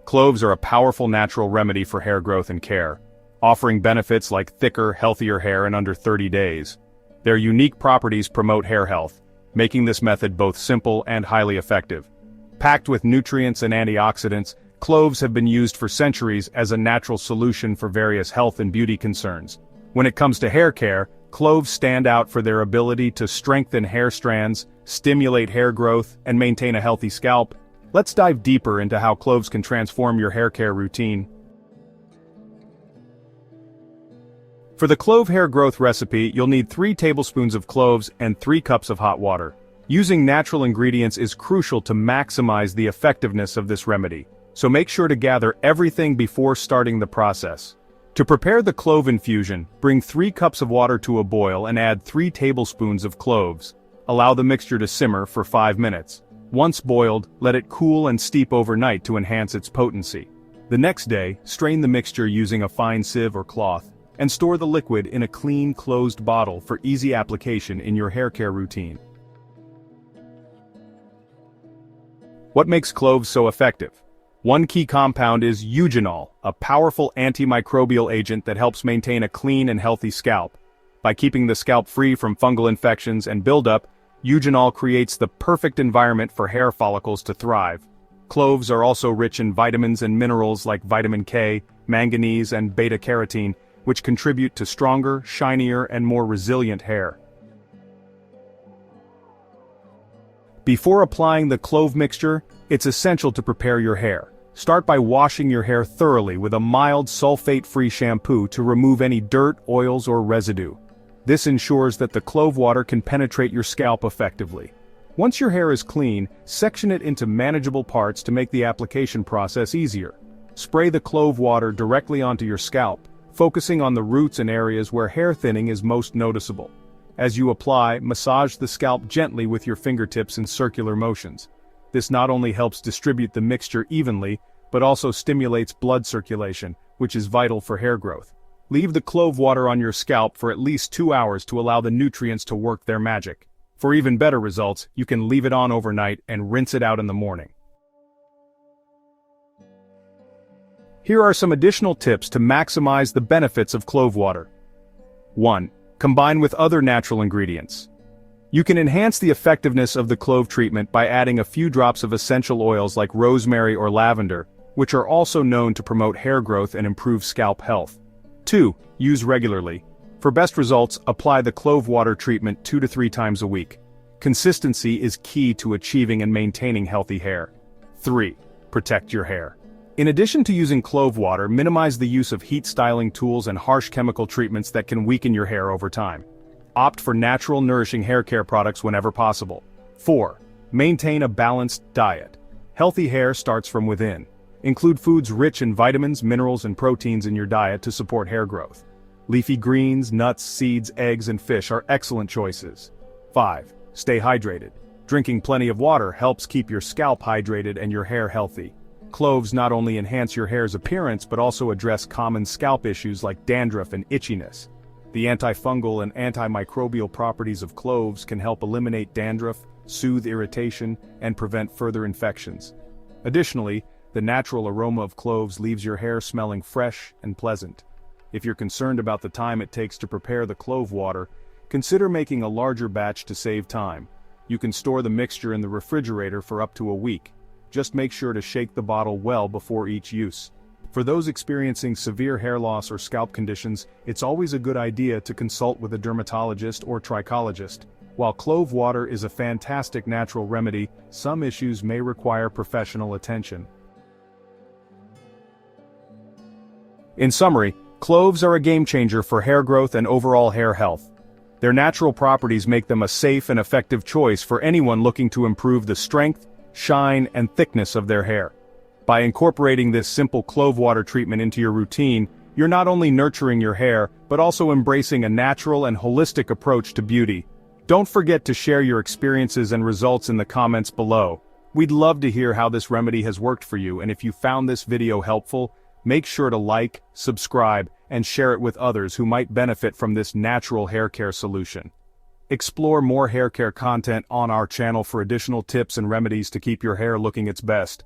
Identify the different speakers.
Speaker 1: Cloves are a powerful natural remedy for hair growth and care, offering benefits like thicker, healthier hair in under 30 days. Their unique properties promote hair health, making this method both simple and highly effective. Packed with nutrients and antioxidants, cloves have been used for centuries as a natural solution for various health and beauty concerns. When it comes to hair care, cloves stand out for their ability to strengthen hair strands, stimulate hair growth, and maintain a healthy scalp. Let's dive deeper into how cloves can transform your hair care routine. For the clove hair growth recipe, you'll need 3 tablespoons of cloves and 3 cups of hot water. Using natural ingredients is crucial to maximize the effectiveness of this remedy, so make sure to gather everything before starting the process. To prepare the clove infusion, bring 3 cups of water to a boil and add 3 tablespoons of cloves. Allow the mixture to simmer for 5 minutes. Once boiled, let it cool and steep overnight to enhance its potency. The next day, strain the mixture using a fine sieve or cloth, and store the liquid in a clean, closed bottle for easy application in your hair care routine. What makes cloves so effective? One key compound is eugenol, a powerful antimicrobial agent that helps maintain a clean and healthy scalp. By keeping the scalp free from fungal infections and buildup, eugenol creates the perfect environment for hair follicles to thrive. Cloves are also rich in vitamins and minerals like vitamin K, manganese, and beta-carotene, which contribute to stronger, shinier, and more resilient hair. Before applying the clove mixture, it's essential to prepare your hair. Start by washing your hair thoroughly with a mild sulfate-free shampoo to remove any dirt, oils, or residue. This ensures that the clove water can penetrate your scalp effectively. Once your hair is clean, section it into manageable parts to make the application process easier. Spray the clove water directly onto your scalp, focusing on the roots and areas where hair thinning is most noticeable. As you apply, massage the scalp gently with your fingertips in circular motions. This not only helps distribute the mixture evenly, but also stimulates blood circulation, which is vital for hair growth. Leave the clove water on your scalp for at least 2 hours to allow the nutrients to work their magic. For even better results, you can leave it on overnight and rinse it out in the morning. Here are some additional tips to maximize the benefits of clove water. 1. Combine with other natural ingredients. You can enhance the effectiveness of the clove treatment by adding a few drops of essential oils like rosemary or lavender, which are also known to promote hair growth and improve scalp health. 2. Use regularly. For best results, apply the clove water treatment 2 to 3 times a week. Consistency is key to achieving and maintaining healthy hair. 3. Protect your hair. In addition to using clove water, minimize the use of heat styling tools and harsh chemical treatments that can weaken your hair over time. Opt for natural, nourishing hair care products whenever possible. 4. Maintain a balanced diet. Healthy hair starts from within. Include foods rich in vitamins, minerals, and proteins in your diet to support hair growth. Leafy greens, nuts, seeds, eggs, and fish are excellent choices. 5. Stay hydrated. Drinking plenty of water helps keep your scalp hydrated and your hair healthy. Cloves not only enhance your hair's appearance but also address common scalp issues like dandruff and itchiness. The antifungal and antimicrobial properties of cloves can help eliminate dandruff, soothe irritation, and prevent further infections. Additionally, the natural aroma of cloves leaves your hair smelling fresh and pleasant. If you're concerned about the time it takes to prepare the clove water, consider making a larger batch to save time. You can store the mixture in the refrigerator for up to a week. Just make sure to shake the bottle well before each use. For those experiencing severe hair loss or scalp conditions, it's always a good idea to consult with a dermatologist or trichologist. While clove water is a fantastic natural remedy, some issues may require professional attention. In summary, cloves are a game changer for hair growth and overall hair health. Their natural properties make them a safe and effective choice for anyone looking to improve the strength, shine, and thickness of their hair. By incorporating this simple clove water treatment into your routine, you're not only nurturing your hair, but also embracing a natural and holistic approach to beauty. Don't forget to share your experiences and results in the comments below. We'd love to hear how this remedy has worked for you, and if you found this video helpful, make sure to like, subscribe, and share it with others who might benefit from this natural hair care solution. Explore more hair care content on our channel for additional tips and remedies to keep your hair looking its best.